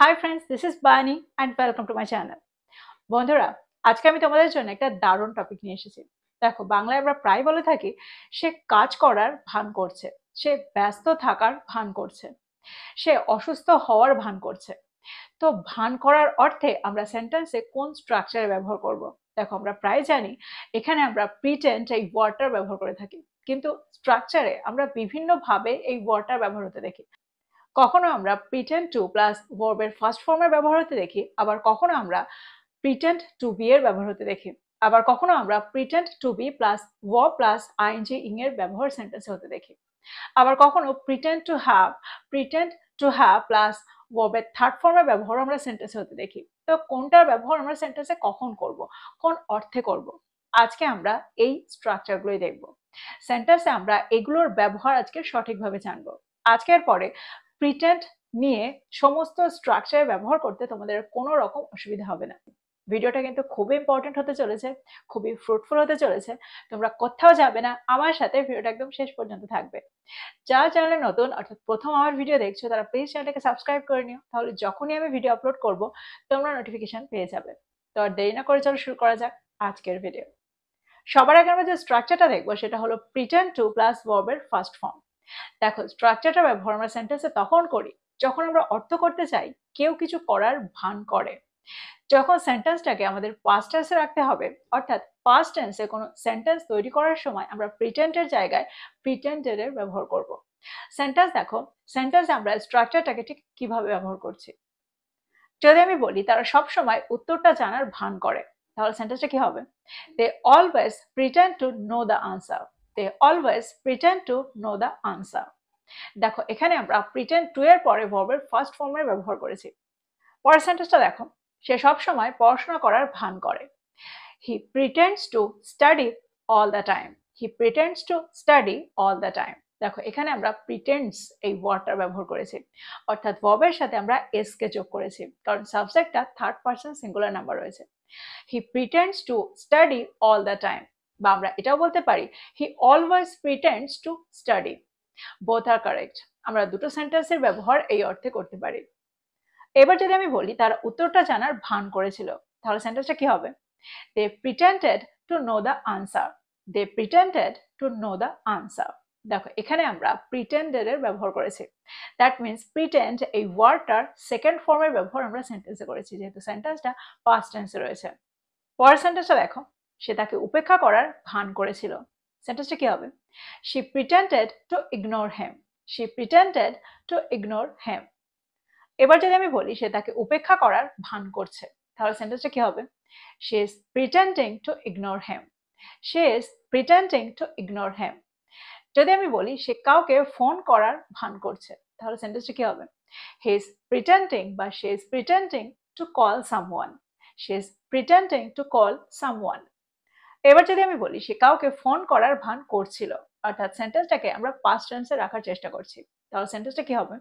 Hi friends, this is বানি and welcome to my channel. বন্ধুরা, আজকে আমি তোমাদের জন্য একটা দারুণ টপিক নিয়ে এসেছি। দেখো, বাংলায় আমরা প্রায় বলে থাকি সে কাজ করার ভান করছে, সে ব্যস্ত থাকার ভান করছে, সে অসুস্থ হওয়ার ভান করছে। তো ভান করার অর্থে আমরা সেন্টেন্সে কোন স্ট্রাকচারে ব্যবহার করব? দেখো, আমরা প্রায় জানি এখানে আমরা প্রিটেন্ড এই ওয়ার্ডটার ব্যবহার করে থাকি, কিন্তু স্ট্রাকচারে আমরা বিভিন্নভাবে এই ওয়ার্ডটার ব্যবহার হতে দেখি। কখনো আমরা প্রিটেন্ড টু প্লাস ভার্বের ফার্স্ট ফর্মের ব্যবহার হতে দেখি, আবার কখনো আমরা প্রিটেন্ড টু বি এর ব্যবহার হতে দেখি, আবার কখনো আমরা pretend to be plus verb plus ING ing এর ব্যবহার সেন্টেন্সে হতে দেখি, আবার কখনো প্রিটেন্ড টু হ্যাভ প্লাস ভার্বের থার্ড ফর্মের ব্যবহার আমরা সেন্টেন্সে হতে দেখি। তো কোনটার ব্যবহার আমরা সেন্টেন্সে কখন করব, কোন অর্থে করব, আজকে আমরা এই স্ট্রাকচারগুলোই দেখব। সেন্টেন্সে আমরা এগুলোর ব্যবহার আজকে সঠিকভাবে জানবো। আজকের পরে প্রিটেন্ড নিয়ে সমস্ত স্ট্রাকচার ব্যবহার করতে তোমাদের কোনো রকম অসুবিধা হবে না। ভিডিওটা কিন্তু খুবই ইম্পর্টেন্ট হতে চলেছে, খুবই ফ্রুটফুল হতে চলেছে। তোমরা কোথাও যাবে না, আমার সাথে ভিডিওটা একদম শেষ পর্যন্ত থাকবে। যারা চ্যানেলে নতুন, অর্থাৎ প্রথম আমার ভিডিও দেখছো, তারা প্লিজ চ্যানেলটাকে সাবস্ক্রাইব করে নিও, তাহলে যখনই আমি ভিডিও আপলোড করব তোমরা নোটিফিকেশন পেয়ে যাবে। তো আর দেরি না করে চলো শুরু করা যাক আজকের ভিডিও। সবার আগে আমরা যে স্ট্রাকচারটা দেখবো সেটা হলো প্রিটেন্ড টু প্লাস ভার্বের ফার্স্ট ফর্ম। দেখো, স্ট্রাকচারটা ব্যবহার আমরা সেন্টেন্সে তখন করি যখন আমরা অর্থ করতে চাই কেউ কিছু করার ভান করে। যখন সেন্টেন্সটাকে আমাদের পাস্ট টেন্সে রাখতে হবে, অর্থাৎ পাস্ট টেন্সে কোনো সেন্টেন্স তৈরি করার সময় আমরা প্রিটেন্ডের জায়গায় প্রিটেন্ডেড এর ব্যবহার করব। দেখো, সেন্টেন্সে আমরা স্ট্রাকচারটাকে ঠিক কিভাবে ব্যবহার করছি। যদি আমি বলি তারা সব সময় উত্তরটা জানার ভান করে, তাহলে সেন্টেন্সটা কি হবে? They always pretend to know the answer. They always pretend to know the answer. দেখো, এখানে আমরা প্রিটেন্ড টু এর পরে ভার্বের ফার্স্ট ফর্মের ব্যবহার করেছি। পরের সেন্টেন্সটা দেখো, সে সব সময় পড়াশোনা করার ভান করে। He pretends to study all the time. He pretends to study all the time. দেখো, এখানে আমরা প্রিটেন্ডস এই ওয়ার্ডটার ব্যবহার করেছি, অর্থাৎ ভার্বের সাথে আমরা এস কে যোগ করেছি, কারণ সাবজেক্টটা থার্ড পারসন সিঙ্গুলার নাম্বার রয়েছে। He pretends to study all the time, বা আমরা এটাও বলতে পারি he always pretends to study. Both are correct. আমরা দুটো সেন্টেন্সের ব্যবহার এই অর্থে করতে পারি। এবার যদি আমি বলি তারা উত্তরটা জানার ভান করেছিল, তাহলে সেন্টেন্সটা কি হবে? They pretended to know the answer. They pretended to know the answer. দেখো, এখানে আমরা প্রিটেন্ডেড এর ব্যবহার করেছি। দ্যাট মিনস প্রিটেন্ড এই ওয়ার্ডটার সেকেন্ড ফর্মের ব্যবহার আমরা সেন্টেন্সে করেছি, যেহেতু সেন্টেন্সটা পাস্ট টেন্সে রয়েছে। পরের সেন্টেন্সটা দেখো, সে তাকে উপেক্ষা করার ভান করেছিল। সেন্টেন্সটা কি হবে? She pretended to ignore him. She pretended to ignore him. এবার যদি আমি বলি সে তাকে উপেক্ষা করার ভান করছে, তাহলে সেন্টেন্সটা কি হবে? She is pretending to ignore him. She is pretending to ignore him. যদি আমি বলি সে কাউকে ফোন করার ভান করছে, তাহলে সেন্টেন্সটা কি হবে? He is pretending বা she is pretending to call someone. She is pretending to call someone. এবার যদি আমি বলি সে কাউকে ফোন করার ভান করছিল, অর্থাৎ সেন্টেন্সটাকে আমরা পাস্ট টেন্সে রাখার চেষ্টা করছি, তাহলে সেন্টেন্সটা কি হবে?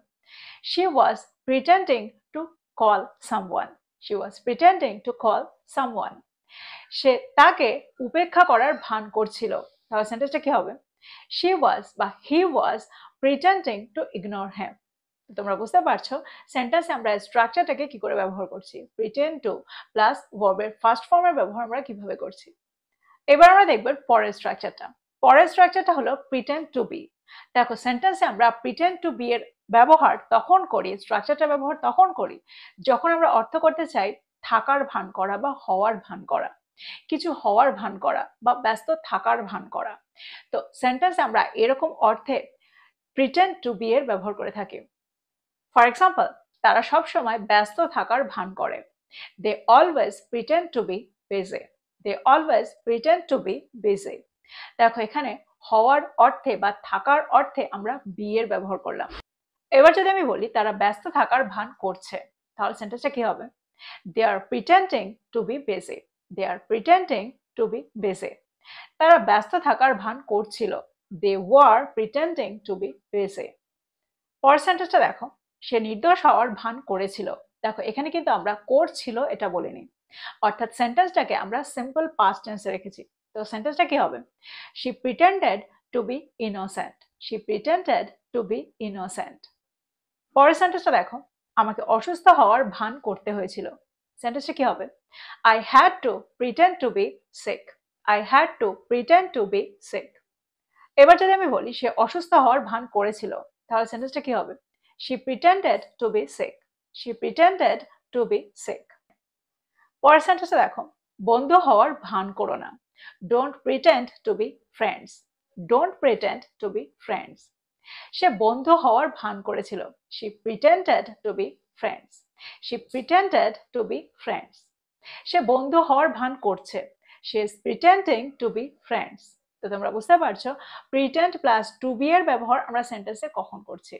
She was pretending to call someone. She was pretending to call someone. সে তাকে উপেক্ষা করার ভান করছিল, তাহলে সেন্টেন্সটা কি হবে? She was বা he was pretending to ignore him. তোমরা বুঝতে পারছো সেন্টেন্সে আমরা স্ট্রাকচারটাকে কি করে ব্যবহার করছি, প্রিটেন্ড টু প্লাস ভার্বের ফার্স্ট ফর্মের ব্যবহার আমরা কিভাবে করছি। এবার আমরা দেখব পরের স্ট্রাকচারটা। পরের স্ট্রাকচারটা হলো প্রিটেন্ড টু বি। দেখো, সেন্টেন্সে আমরা প্রিটেন্ড টু বি এর ব্যবহার তখন করি, স্ট্রাকচারটা ব্যবহার তখন করি যখন আমরা অর্থ করতে চাই থাকার ভান করা বা হওয়ার ভান করা, কিছু হওয়ার ভান করা বা ব্যস্ত থাকার ভান করা। তো সেন্টেন্সে আমরা এরকম অর্থে প্রিটেন্ড টু বি এর ব্যবহার করে থাকি। ফর এক্সাম্পল, তারা সব সময় ব্যস্ত থাকার ভান করে। They always pretend to be busy. They always pretend to be busy. দেখো, এখানে হওয়ার অর্থে বা থাকার অর্থে আমরা বি এর ব্যবহার করলাম। এবার যদি আমি বলি তারা ব্যস্ত থাকার ভান করছে, তাহলে সেন্টেন্সটা কি হবে? They are pretending to be busy. They are pretending to be busy. তারা ব্যস্ত থাকার ভান করছিল। They were pretending to be busy. পরের সেন্টেন্সটা দেখো, সে নির্দোষ হওয়ার ভান করেছিল। দেখো, এখানে কিন্তু আমরা করছিল এটা বলিনি, অর্থাৎ সেন্টেন্সটাকে আমরা সিম্পল পাস্ট টেন্সে রেখেছি। তো সেন্টেন্সটা কি হবে? She pretended to be innocent. She pretended to be innocent. পরের সেন্টেন্সটা দেখো, আমাকে অসুস্থ হওয়ার ভান করতে হয়েছিল। সেন্টেন্সটা কি হবে? I had to pretend to be sick. I had to pretend to be sick. এবার যদি আমি বলি সে অসুস্থ হওয়ার ভান করেছিল, তাহলে সেন্টেন্সটা কি হবে? She pretended to be sick. She pretended to be sick. পরের সেন্টেন্সে দেখো, বন্ধু হওয়ার ভান করো না। Don't pretend to be friends. Don't pretend to be friends. সে বন্ধু হওয়ার ভান করেছিল। She pretended to be friends. She pretended to be friends. সে বন্ধু হওয়ার ভান করছে। She is pretending to be friends. তো তোমরা বুঝতে পারছো প্রিটেন্ড প্লাস টু বি এর ব্যবহার আমরা সেন্টেন্সে কখন করছি।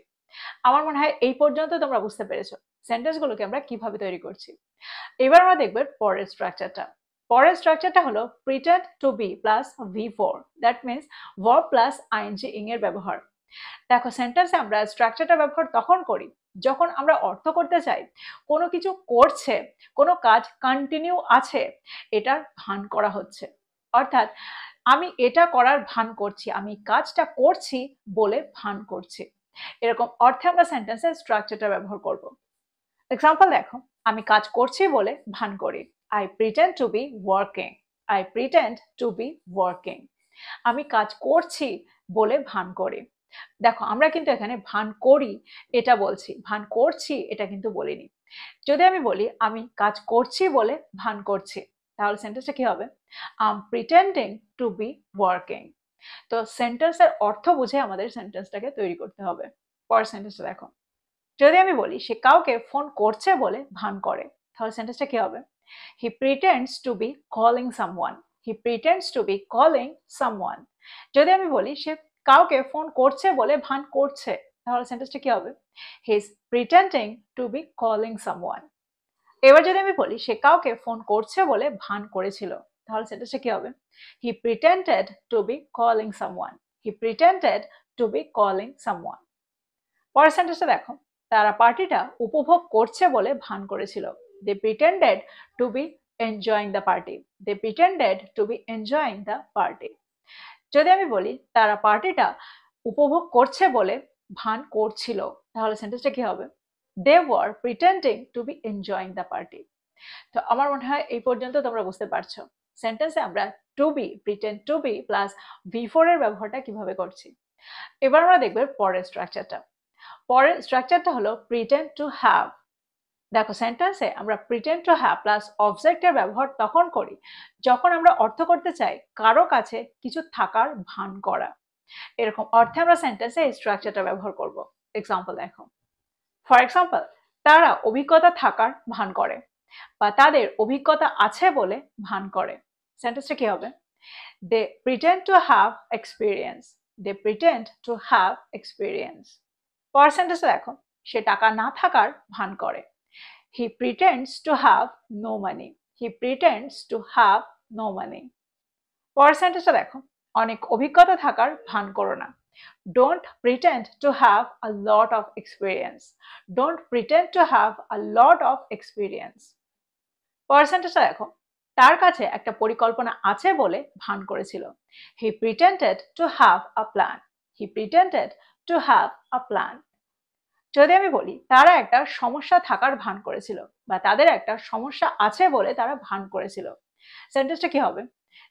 আমার মনে হয় এই পর্যন্ত তোমরা বুঝতে পেরেছো সেন্টেন্সগুলোকে আমরা কিভাবে তৈরি করছি। এবার আমরা দেখব পরের স্ট্রাকচারটা। পরের স্ট্রাকচারটা হলো pretend to be plus V4, that means verb plus ING ing এর ব্যবহার। দেখো সেন্টেন্সে আমরা স্ট্রাকচারটা ব্যবহার তখন করি যখন আমরা অর্থ করতে চাই কোনো কিছু করছে, কোনো কাজ কন্টিনিউ আছে, এটার ভান করা হচ্ছে। অর্থাৎ আমি এটা করার ভান করছি, আমি কাজটা করছি বলে ভান করছি, এরকম অর্থে আমরা সেন্টেন্সের স্ট্রাকচারটা ব্যবহার করব। এক্সাম্পল দেখো, আমি কাজ করছি বলে ভান করি। I pretend to be working. I pretend to be working. আমি কাজ করছি বলে ভান করি। দেখো আমরা কিন্তু এখানে ভান করি এটা বলছি, ভান করছি এটা কিন্তু বলিনি। যদি আমি বলি আমি কাজ করছি বলে ভান করছি, তাহলে সেন্টেন্সটা কি হবে? I'm pretending to be working. তো সেন্টেন্সের অর্থ বুঝে আমাদের সেন্টেন্সটাকে তৈরি করতে হবে। পরের সেন্টেন্সটা দেখো, যদি আমি বলি সে কাউকে ফোন করছে বলে ভান করে, তাহলে সেন্টেন্সটা কি হবে? He pretends to be calling someone. He pretends to be calling someone. যদি আমি বলি সে কাউকে ফোন করছে বলে ভান করছে, তাহলে সেন্টেন্সটা কি হবে? He is pretending to be calling someone. এবার যদি আমি বলি সে কাউকে ফোন করছে বলে ভান করেছিল, তাহলে সেন্টেন্সটা কি হবে? He pretended to be calling someone. He pretended to be calling someone. পরের সেন্টেন্সটা দেখো, তারা পার্টিটা উপভোগ করছে বলে ভান করেছিল। They pretended to be enjoying the party. They pretended to be enjoying the party. যদি আমি বলি তারা পার্টিটা উপভোগ করছে বলে ভান করছিল, তাহলে সেন্টেন্সটা কি হবে? They were pretending to be enjoying the party. তো আমার মনে হয় এই পর্যন্ত তোমরা বুঝতে পারছো সেন্টেন্সে আমরা to be, pretend to be plus V4 এর ব্যবহারটা কিভাবে করছি। এবার আমরা দেখব পরের স্ট্রাকচারটা। পরের স্ট্রাকচারটা হলো প্রিটেন্ড টু হ্যাভ। দেখো সেন্টেন্সে আমরা প্রিটেন্ড টু হ্যাভ প্লাস অবজেক্টের ব্যবহার তখন করি যখন আমরা অর্থ করতে চাই কারো কাছে কিছু থাকার ভান করা। এরকম অর্থে আমরা সেন্টেন্সে এই স্ট্রাকচারটা ব্যবহার করব। এক্সাম্পল দেখো, ফর এক্সাম্পল, তারা অভিজ্ঞতা থাকার ভান করে বা তাদের অভিজ্ঞতা আছে বলে ভান করে। সেন্টেন্সটা কি হবে? They pretend to have experience. They pretend to have experience. পরের সেন্টেন্সে দেখো, সে টাকা না থাকার ভান করে। He pretends to have no money. He pretends to have no money. পরের সেন্টেন্সটা দেখো, অনেক অভিজ্ঞতা থাকার ভান করো না। Don't pretend to have a lot of experience. Don't pretend to have a lot of experience. পরের সেন্টেন্সটা দেখো, তার কাছে একটা পরিকল্পনা আছে বলে ভান করেছিল। He pretended to have a plan. He pretended to have a plan. যদি আমি বলি তারা একটা সমস্যা থাকার ভান করেছিল বা তাদের একটা সমস্যা আছে বলে তারা ভান করেছিল, সেন্টেন্সটা কি হবে?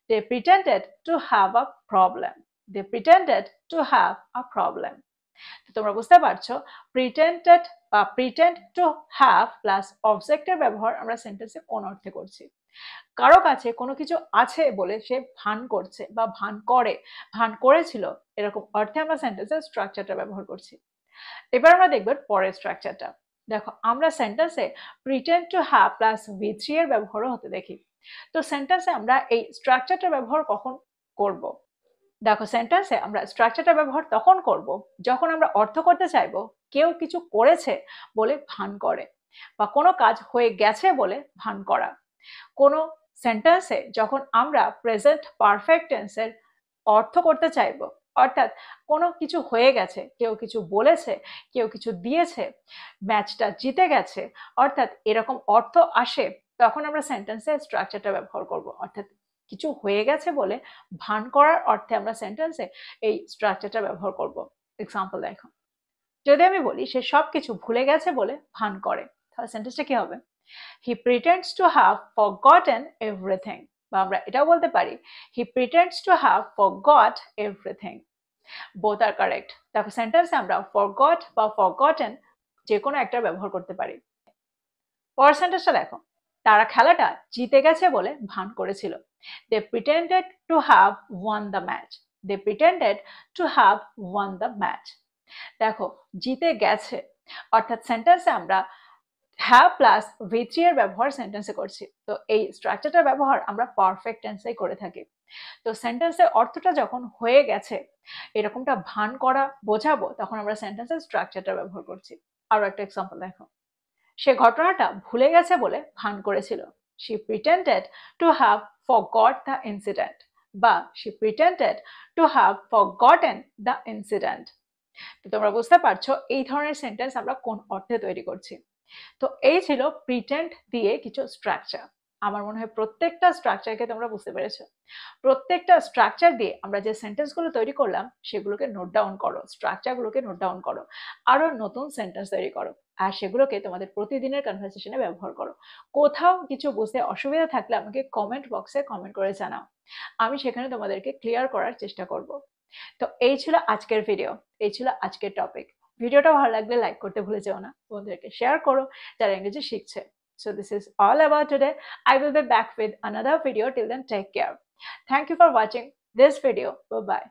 They pretended to have a problem. They pretended to have a problem. তো তোমরা বুঝতে পারছো প্রিটেন্ডেড বা প্রিটেন্ড টু হ্যাভ প্লাস অবজেক্টের ব্যবহার আমরা সেন্টেন্সে কোন অর্থে করছি। কারো কাছে কোনো কিছু আছে বলে সে ভান করছে বা ভান করে, ভান করেছিল, এরকম অর্থে আমরা সেন্টেন্সের স্ট্রাকচারটা ব্যবহার করছি। এবার আমরা দেখব পরের স্ট্রাকচারটা। দেখো আমরা সেন্টেন্সে pretend to have plus V3 এর ব্যবহারও হতে দেখি। তো সেন্টেন্সে আমরা এই স্ট্রাকচারটা ব্যবহার কখন করব? দেখো সেন্টেন্সে আমরা স্ট্রাকচারটা ব্যবহার তখন করব যখন আমরা অর্থ করতে চাইবো কেউ কিছু করেছে বলে ভান করে বা কোনো কাজ হয়ে গেছে বলে ভান করা। কোনো সেন্টেন্সে যখন আমরা প্রেজেন্ট পারফেক্ট টেন্সের অর্থ করতে চাইবো, অর্থাৎ কোনো কিছু হয়ে গেছে, কেউ কিছু বলেছে, কেউ কিছু দিয়েছে, ম্যাচটা জিতে গেছে, অর্থাৎ এরকম অর্থ আসে, তখন আমরা সেন্টেন্সে স্ট্রাকচারটা ব্যবহার করব। অর্থাৎ কিছু হয়ে গেছে বলে ভান করার অর্থে আমরা সেন্টেন্সে এই স্ট্রাকচারটা ব্যবহার করব। এক্সাম্পল দেখো, যদি আমি বলি সে সবকিছু ভুলে গেছে বলে ভান করে, তাহলে সেন্টেন্সটা কি হবে? He pretends to have forgotten everything, বা আমরা এটাও বলতে পারি he pretends to have forgot everything. Both are correct. দেখো সেন্টেন্সে আমরা ফরগট বা ফরগটেন যে কোনো একটা ব্যবহার করতে পারি। পরের সেন্টেন্সটা দেখো, তারা খেলাটা জিতে গেছে বলে ভান করেছিল। They pretended to have won the match. They pretended to have won the match. দেখো জিতে গেছে, অর্থাৎ সেন্টেন্সে আমরা হ্যাভ প্লাস V3 এর ব্যবহার সেন্টেন্সে করছি। তো এই স্ট্রাকচারটার ব্যবহার আমরা পারফেক্ট টেন্সেই করে থাকি। তো সেন্টেন্সের অর্থটা যখন হয়ে গেছে এরকমটা ভান করা বোঝাবো, তখন আমরা সেন্টেন্সের স্ট্রাকচারটা ব্যবহার করছি। আরো একটা এক্সাম্পল দেখো, সে ঘটনাটা ভুলে গেছে বলে ভান করেছিল। She pretended to have forgot the incident, বা she pretended to have forgotten the incident। তো তোমরা বুঝতে পারছো এই ধরনের সেন্টেন্স আমরা কোন অর্থে তৈরি করছি। তো এই ছিল প্রিটেন্ড দিয়ে কিছু স্ট্রাকচার। আমার মনে হয় প্রত্যেকটা স্ট্রাকচারকে তোমরা বুঝতে পেরেছো। প্রত্যেকটা স্ট্রাকচার দিয়ে আমরা যে সেন্টেন্সগুলো তৈরি করলাম সেগুলোকে নোট ডাউন করো, স্ট্রাকচারগুলোকে নোট ডাউন করো, আরো নতুন সেন্টেন্স তৈরি করো, আর সেগুলোকে তোমাদের প্রতিদিনের কনভারসেশনে ব্যবহার করো। কোথাও কিছু বুঝতে অসুবিধা থাকলে আমাকে কমেন্ট বক্সে কমেন্ট করে জানাও, আমি সেখানে তোমাদেরকে ক্লিয়ার করার চেষ্টা করব। তো এই ছিল আজকের ভিডিও, এই ছিল আজকের টপিক। ভিডিওটা ভালো লাগলে লাইক করতে ভুলে যেও না, বন্ধুদেরকে শেয়ার করো যারা ইংরেজি শিখছে। So this is all about today. I will be back with another video. Till then, take care. Thank you for watching this video. Bye bye.